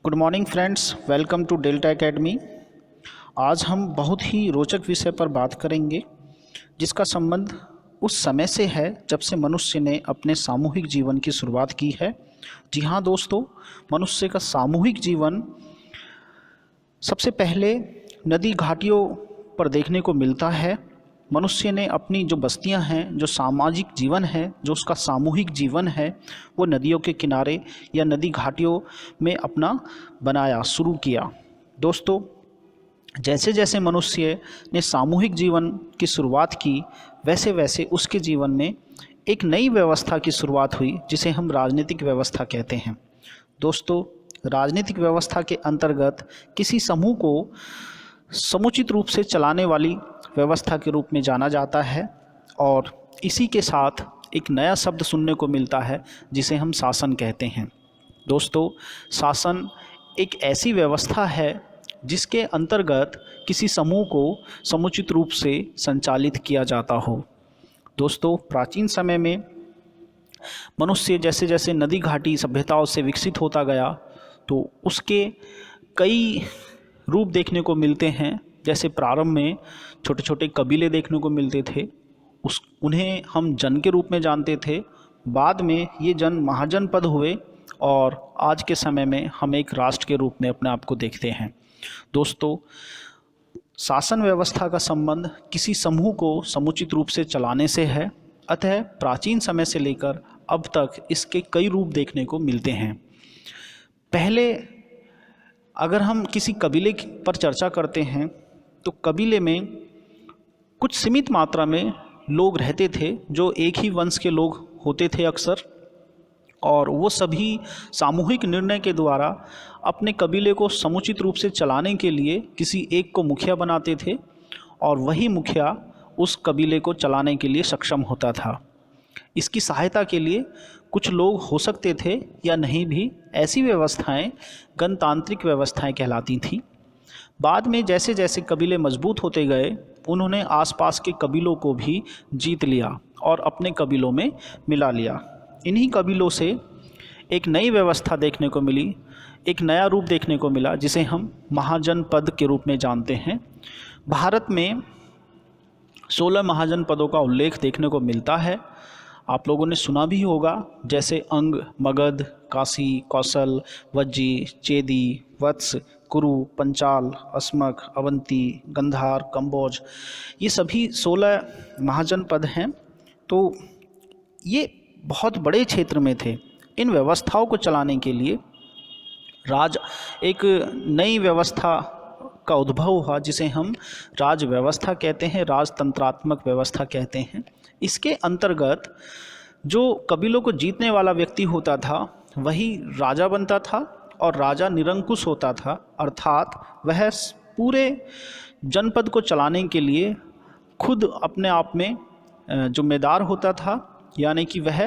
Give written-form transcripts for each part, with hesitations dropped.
Good morning friends, welcome to Delta Academy. आज हम बहुत ही रोचक विषय पर बात करेंगे जिसका संबंध उस समय से है जब से मनुष्य ने अपने सामूहिक जीवन की शुरुआत की है। जी हाँ दोस्तों, मनुष्य का सामूहिक जीवन सबसे पहले नदी घाटियों पर देखने को मिलता है। मनुष्य ने अपनी जो बस्तियां हैं, जो सामाजिक जीवन है, जो उसका सामूहिक जीवन है, वो नदियों के किनारे या नदी घाटियों में अपना बनाया, शुरू किया। दोस्तों, जैसे जैसे मनुष्य ने सामूहिक जीवन की शुरुआत की, वैसे वैसे उसके जीवन में एक नई व्यवस्था की शुरुआत हुई जिसे हम राजनीतिक व्यवस्था कहते हैं। दोस्तों, राजनीतिक व्यवस्था के अंतर्गत किसी समूह को समुचित रूप से चलाने वाली व्यवस्था के रूप में जाना जाता है और इसी के साथ एक नया शब्द सुनने को मिलता है जिसे हम शासन कहते हैं। दोस्तों, शासन एक ऐसी व्यवस्था है जिसके अंतर्गत किसी समूह को समुचित रूप से संचालित किया जाता हो। दोस्तों, प्राचीन समय में मनुष्य जैसे जैसे नदी घाटी सभ्यताओं से विकसित होता गया तो उसके कई रूप देखने को मिलते हैं। जैसे प्रारंभ में छोटे छोटे कबीले देखने को मिलते थे, उन्हें हम जन के रूप में जानते थे। बाद में ये जन महाजनपद हुए और आज के समय में हम एक राष्ट्र के रूप में अपने आप को देखते हैं। दोस्तों, शासन व्यवस्था का संबंध किसी समूह को समुचित रूप से चलाने से है। अतः प्राचीन समय से लेकर अब तक इसके कई रूप देखने को मिलते हैं। पहले अगर हम किसी कबीले पर चर्चा करते हैं तो कबीले में कुछ सीमित मात्रा में लोग रहते थे जो एक ही वंश के लोग होते थे अक्सर, और वो सभी सामूहिक निर्णय के द्वारा अपने कबीले को समुचित रूप से चलाने के लिए किसी एक को मुखिया बनाते थे और वही मुखिया उस कबीले को चलाने के लिए सक्षम होता था। इसकी सहायता के लिए कुछ लोग हो सकते थे या नहीं भी। ऐसी व्यवस्थाएं गणतांत्रिक व्यवस्थाएं कहलाती थीं। बाद में जैसे जैसे कबीले मजबूत होते गए, उन्होंने आसपास के कबीलों को भी जीत लिया और अपने कबीलों में मिला लिया। इन्हीं कबीलों से एक नई व्यवस्था देखने को मिली, एक नया रूप देखने को मिला जिसे हम महाजनपद के रूप में जानते हैं। भारत में 16 महाजनपदों का उल्लेख देखने को मिलता है। आप लोगों ने सुना भी होगा, जैसे अंग, मगध, काशी, कौशल, वज्जी, चेदी, वत्स, कुरु, पंचाल, अस्मक, अवंती, गंधार, कंबोज, ये सभी 16 महाजनपद हैं। तो ये बहुत बड़े क्षेत्र में थे। इन व्यवस्थाओं को चलाने के लिए एक नई व्यवस्था का उद्भव हुआ जिसे हम राज व्यवस्था कहते हैं, राजतंत्रात्मक व्यवस्था कहते हैं। इसके अंतर्गत जो कबीलों को जीतने वाला व्यक्ति होता था वही राजा बनता था और राजा निरंकुश होता था, अर्थात वह पूरे जनपद को चलाने के लिए खुद अपने आप में जिम्मेदार होता था, यानी कि वह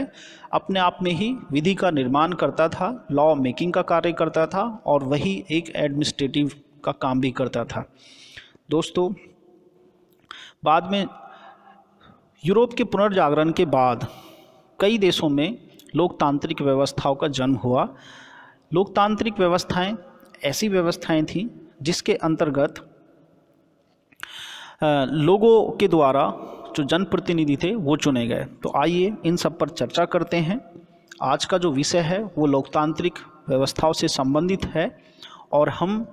अपने आप में ही विधि का निर्माण करता था, लॉ मेकिंग का कार्य करता था और वही एक एडमिनिस्ट्रेटिव का काम भी करता था। दोस्तों, बाद में यूरोप के पुनर्जागरण के बाद कई देशों में लोकतांत्रिक व्यवस्थाओं का जन्म हुआ। लोकतांत्रिक व्यवस्थाएं ऐसी व्यवस्थाएं थीं जिसके अंतर्गत लोगों के द्वारा जो जनप्रतिनिधि थे वो चुने गए। तो आइए इन सब पर चर्चा करते हैं। आज का जो विषय है वो लोकतांत्रिक व्यवस्थाओं से संबंधित है और हम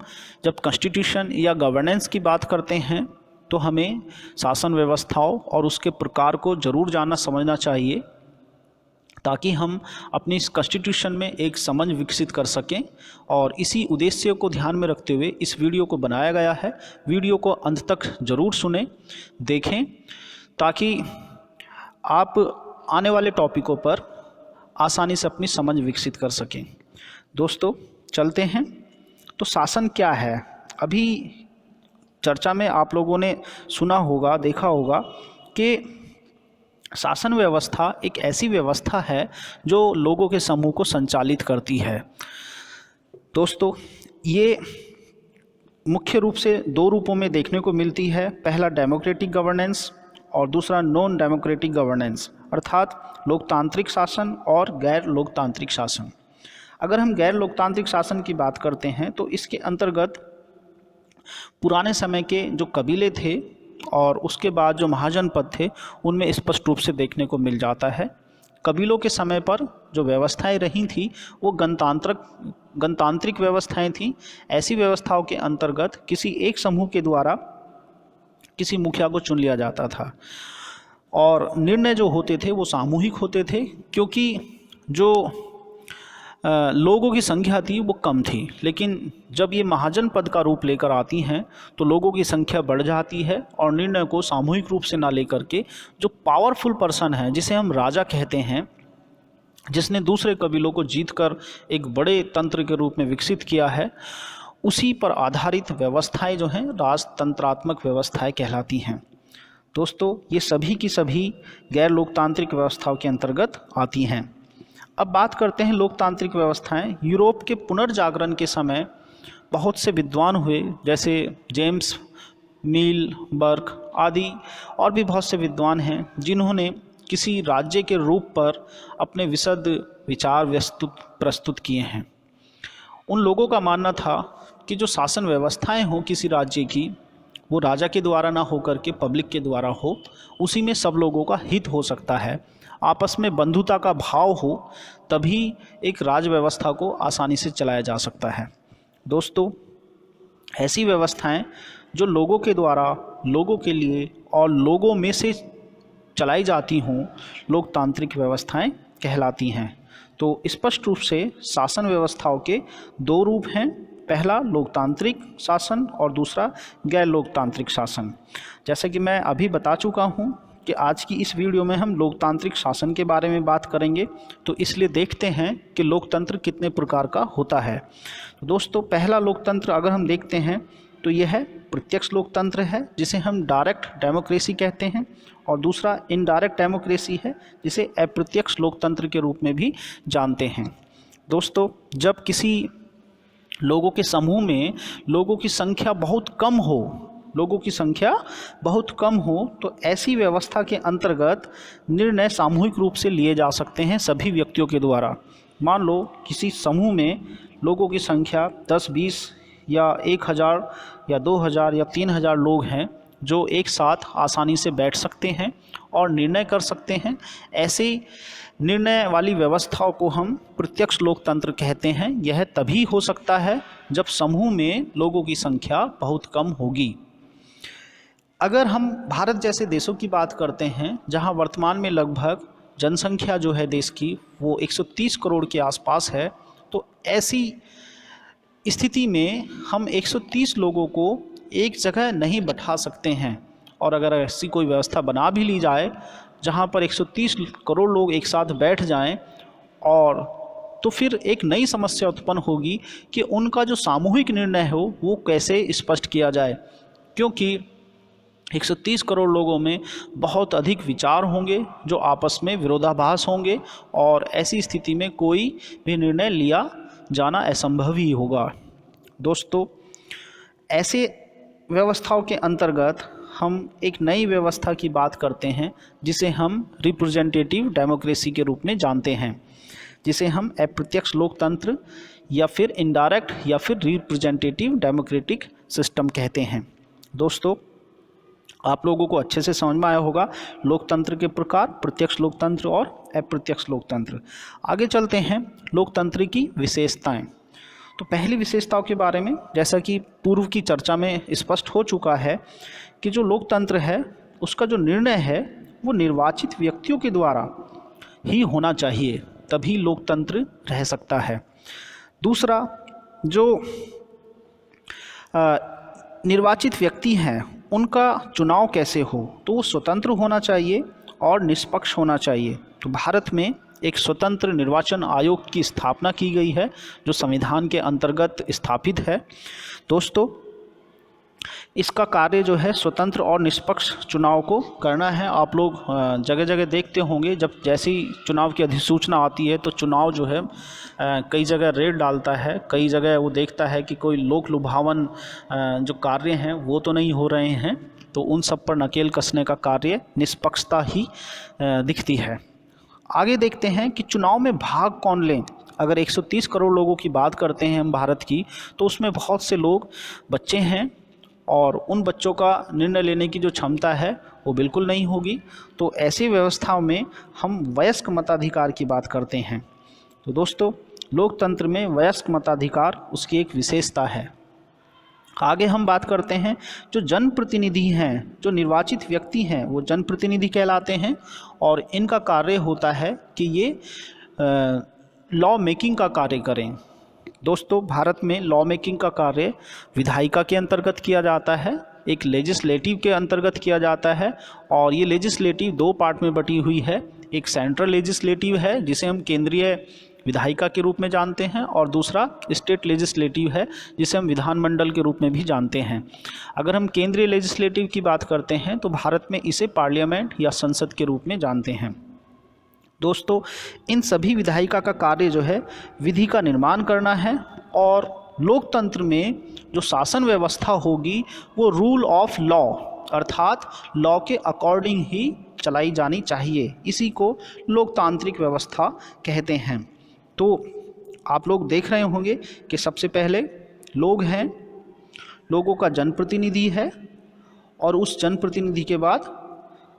जब कॉन्स्टिट्यूशन या गवर्नेंस की बात करते हैं तो हमें शासन व्यवस्थाओं और उसके प्रकार को ज़रूर जानना समझना चाहिए ताकि हम अपनी इस कॉन्स्टिट्यूशन में एक समझ विकसित कर सकें। और इसी उद्देश्य को ध्यान में रखते हुए इस वीडियो को बनाया गया है। वीडियो को अंत तक ज़रूर सुनें, देखें, ताकि आप आने वाले टॉपिकों पर आसानी से अपनी समझ विकसित कर सकें। दोस्तों, चलते हैं। तो शासन क्या है? अभी चर्चा में आप लोगों ने सुना होगा, देखा होगा कि शासन व्यवस्था एक ऐसी व्यवस्था है जो लोगों के समूह को संचालित करती है। दोस्तों, ये मुख्य रूप से दो रूपों में देखने को मिलती है। पहला डेमोक्रेटिक गवर्नेंस और दूसरा नॉन डेमोक्रेटिक गवर्नेंस, अर्थात लोकतांत्रिक शासन और गैर लोकतांत्रिक शासन। अगर हम गैर लोकतांत्रिक शासन की बात करते हैं तो इसके अंतर्गत पुराने समय के जो कबीले थे और उसके बाद जो महाजनपद थे उनमें स्पष्ट रूप से देखने को मिल जाता है। कबीलों के समय पर जो व्यवस्थाएं रही थी वो गणतांत्रिक व्यवस्थाएं थीं। ऐसी व्यवस्थाओं के अंतर्गत किसी एक समूह के द्वारा किसी मुखिया को चुन लिया जाता था और निर्णय जो होते थे वो सामूहिक होते थे, क्योंकि जो लोगों की संख्या थी वो कम थी। लेकिन जब ये महाजन पद का रूप लेकर आती हैं तो लोगों की संख्या बढ़ जाती है और निर्णय को सामूहिक रूप से ना लेकर के जो पावरफुल पर्सन है, जिसे हम राजा कहते हैं, जिसने दूसरे कबीलों को जीतकर एक बड़े तंत्र के रूप में विकसित किया है, उसी पर आधारित व्यवस्थाएं जो हैं राजतंत्रात्मक व्यवस्थाएं कहलाती हैं। दोस्तों, ये सभी की सभी गैर लोकतांत्रिक व्यवस्थाओं के अंतर्गत आती हैं। अब बात करते हैं लोकतांत्रिक व्यवस्थाएं। यूरोप के पुनर्जागरण के समय बहुत से विद्वान हुए, जैसे जेम्स मिल बर्क आदि और भी बहुत से विद्वान हैं जिन्होंने किसी राज्य के रूप पर अपने विशद विचार प्रस्तुत किए हैं। उन लोगों का मानना था कि जो शासन व्यवस्थाएं हों किसी राज्य की, वो राजा के द्वारा ना होकर के पब्लिक के द्वारा हो, उसी में सब लोगों का हित हो सकता है, आपस में बंधुता का भाव हो, तभी एक राज व्यवस्था को आसानी से चलाया जा सकता है। दोस्तों, ऐसी व्यवस्थाएं जो लोगों के द्वारा लोगों के लिए और लोगों में से चलाई जाती हों, लोकतांत्रिक व्यवस्थाएं कहलाती हैं। तो स्पष्ट रूप से शासन व्यवस्थाओं के दो रूप हैं, पहला लोकतांत्रिक शासन और दूसरा गैर लोकतांत्रिक शासन। जैसा कि मैं अभी बता चुका हूं कि आज की इस वीडियो में हम लोकतांत्रिक शासन के बारे में बात करेंगे, तो इसलिए देखते हैं कि लोकतंत्र कितने प्रकार का होता है। दोस्तों, पहला लोकतंत्र अगर हम देखते हैं तो यह है प्रत्यक्ष लोकतंत्र है, जिसे हम डायरेक्ट डेमोक्रेसी कहते हैं, और दूसरा इनडायरेक्ट डेमोक्रेसी है, जिसे अप्रत्यक्ष लोकतंत्र के रूप में भी जानते हैं। दोस्तों, जब किसी लोगों के समूह में लोगों की संख्या बहुत कम हो तो ऐसी व्यवस्था के अंतर्गत निर्णय सामूहिक रूप से लिए जा सकते हैं सभी व्यक्तियों के द्वारा। मान लो किसी समूह में लोगों की संख्या 10, 20 या 1000 या 2000 या 3000 लोग हैं जो एक साथ आसानी से बैठ सकते हैं और निर्णय कर सकते हैं। ऐसे निर्णय वाली व्यवस्थाओं को हम प्रत्यक्ष लोकतंत्र कहते हैं। यह तभी हो सकता है जब समूह में लोगों की संख्या बहुत कम होगी। अगर हम भारत जैसे देशों की बात करते हैं, जहां वर्तमान में लगभग जनसंख्या जो है देश की वो 130 करोड़ के आसपास है, तो ऐसी स्थिति में हम 130 लोगों को एक जगह नहीं बैठा सकते हैं। और अगर ऐसी कोई व्यवस्था बना भी ली जाए जहां पर 130 करोड़ लोग एक साथ बैठ जाएं, और तो फिर एक नई समस्या उत्पन्न होगी कि उनका जो सामूहिक निर्णय हो वो कैसे स्पष्ट किया जाए, क्योंकि 130 करोड़ लोगों में बहुत अधिक विचार होंगे जो आपस में विरोधाभास होंगे, और ऐसी स्थिति में कोई भी निर्णय लिया जाना असंभव ही होगा। दोस्तों, ऐसे व्यवस्थाओं के अंतर्गत हम एक नई व्यवस्था की बात करते हैं जिसे हम रिप्रेजेंटेटिव डेमोक्रेसी के रूप में जानते हैं, जिसे हम अप्रत्यक्ष लोकतंत्र या फिर इनडायरेक्ट या फिर रिप्रेजेंटेटिव डेमोक्रेटिक सिस्टम कहते हैं। दोस्तों, आप लोगों को अच्छे से समझ में आया होगा लोकतंत्र के प्रकार, प्रत्यक्ष लोकतंत्र और अप्रत्यक्ष लोकतंत्र। आगे चलते हैं लोकतंत्र की विशेषताएं। तो पहली विशेषताओं के बारे में, जैसा कि पूर्व की चर्चा में स्पष्ट हो चुका है कि जो लोकतंत्र है उसका जो निर्णय है वो निर्वाचित व्यक्तियों के द्वारा ही होना चाहिए, तभी लोकतंत्र रह सकता है। दूसरा, जो निर्वाचित व्यक्ति हैं उनका चुनाव कैसे हो, तो वो स्वतंत्र होना चाहिए और निष्पक्ष होना चाहिए। तो भारत में एक स्वतंत्र निर्वाचन आयोग की स्थापना की गई है जो संविधान के अंतर्गत स्थापित है। दोस्तों, इसका कार्य जो है स्वतंत्र और निष्पक्ष चुनाव को करना है। आप लोग जगह जगह देखते होंगे, जब जैसी चुनाव की अधिसूचना आती है तो चुनाव जो है कई जगह रेड डालता है, कई जगह वो देखता है कि कोई लोक लुभावन जो कार्य हैं वो तो नहीं हो रहे हैं, तो उन सब पर नकेल कसने का कार्य निष्पक्षता ही दिखती है। आगे देखते हैं कि चुनाव में भाग कौन लें अगर 130 करोड़ लोगों की बात करते हैं हम भारत की, तो उसमें बहुत से लोग बच्चे हैं और उन बच्चों का निर्णय लेने की जो क्षमता है वो बिल्कुल नहीं होगी। तो ऐसी व्यवस्थाओं में हम वयस्क मताधिकार की बात करते हैं। तो दोस्तों, लोकतंत्र में वयस्क मताधिकार उसकी एक विशेषता है। आगे हम बात करते हैं, जो जनप्रतिनिधि हैं, जो निर्वाचित व्यक्ति हैं, वो जनप्रतिनिधि कहलाते हैं और इनका कार्य होता है कि ये लॉ मेकिंग का कार्य करें। दोस्तों, भारत में लॉ मेकिंग का कार्य विधायिका के अंतर्गत किया जाता है, एक लेजिस्लेटिव के अंतर्गत किया जाता है, और ये लेजिस्लेटिव दो पार्ट में बटी हुई है। एक सेंट्रल लेजिस्लेटिव है जिसे हम केंद्रीय विधायिका के रूप में जानते हैं, और दूसरा स्टेट लेजिस्लेटिव है जिसे हम विधानमंडल के रूप में भी जानते हैं। अगर हम केंद्रीय लेजिस्लेटिव की बात करते हैं तो भारत में इसे पार्लियामेंट या संसद के रूप में जानते हैं। दोस्तों, इन सभी विधायिका का कार्य जो है विधि का निर्माण करना है, और लोकतंत्र में जो शासन व्यवस्था होगी वो रूल ऑफ लॉ अर्थात लॉ के अकॉर्डिंग ही चलाई जानी चाहिए। इसी को लोकतांत्रिक व्यवस्था कहते हैं। तो आप लोग देख रहे होंगे कि सबसे पहले लोग हैं, लोगों का जनप्रतिनिधि है, और उस जनप्रतिनिधि के बाद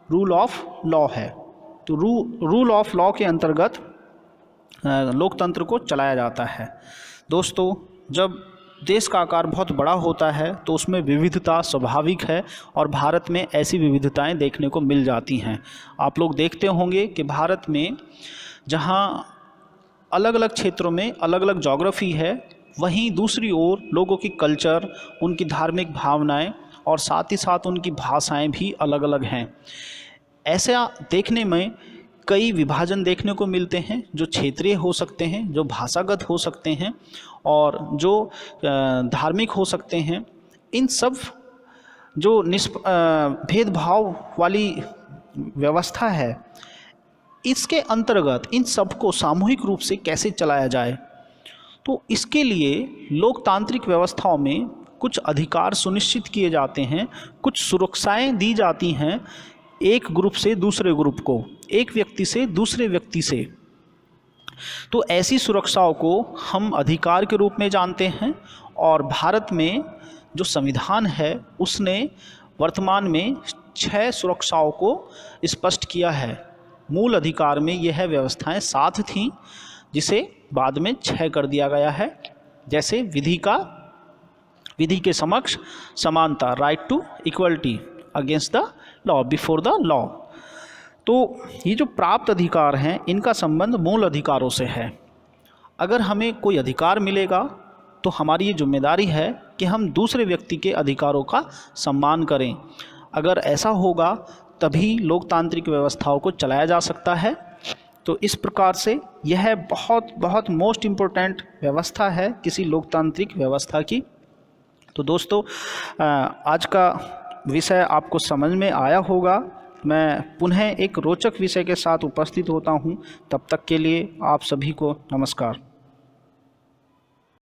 रूल ऑफ लॉ है। तो रूल ऑफ लॉ के अंतर्गत लोकतंत्र को चलाया जाता है। दोस्तों, जब देश का आकार बहुत बड़ा होता है तो उसमें विविधता स्वाभाविक है, और भारत में ऐसी विविधताएं देखने को मिल जाती हैं। आप लोग देखते होंगे कि भारत में जहां अलग अलग क्षेत्रों में अलग अलग ज्योग्राफी है, वहीं दूसरी ओर लोगों की कल्चर, उनकी धार्मिक भावनाएं और साथ ही साथ उनकी भाषाएं भी अलग अलग हैं। ऐसा देखने में कई विभाजन देखने को मिलते हैं, जो क्षेत्रीय हो सकते हैं, जो भाषागत हो सकते हैं, और जो धार्मिक हो सकते हैं। इन सब जो भेदभाव वाली व्यवस्था है, इसके अंतर्गत इन सबको सामूहिक रूप से कैसे चलाया जाए, तो इसके लिए लोकतांत्रिक व्यवस्थाओं में कुछ अधिकार सुनिश्चित किए जाते हैं, कुछ सुरक्षाएं दी जाती हैं एक ग्रुप से दूसरे ग्रुप को, एक व्यक्ति से दूसरे व्यक्ति से। तो ऐसी सुरक्षाओं को हम अधिकार के रूप में जानते हैं, और भारत में जो संविधान है उसने वर्तमान में 6 सुरक्षाओं को स्पष्ट किया है। मूल अधिकार में यह व्यवस्थाएं 7 थीं, जिसे बाद में 6 कर दिया गया है। जैसे विधि के समक्ष समानता, right to equality, against the law, before the law. तो ये जो प्राप्त अधिकार हैं, इनका संबंध मूल अधिकारों से है। अगर हमें कोई अधिकार मिलेगा तो हमारी ये जिम्मेदारी है कि हम दूसरे व्यक्ति के अधिकारों का सम्मान करें। अगर ऐसा होगा तभी लोकतांत्रिक व्यवस्थाओं को चलाया जा सकता है। तो इस प्रकार से यह बहुत बहुत मोस्ट इम्पोर्टेंट व्यवस्था है किसी लोकतांत्रिक व्यवस्था की। तो दोस्तों, आज का विषय आपको समझ में आया होगा। मैं पुनः एक रोचक विषय के साथ उपस्थित होता हूँ। तब तक के लिए आप सभी को नमस्कार।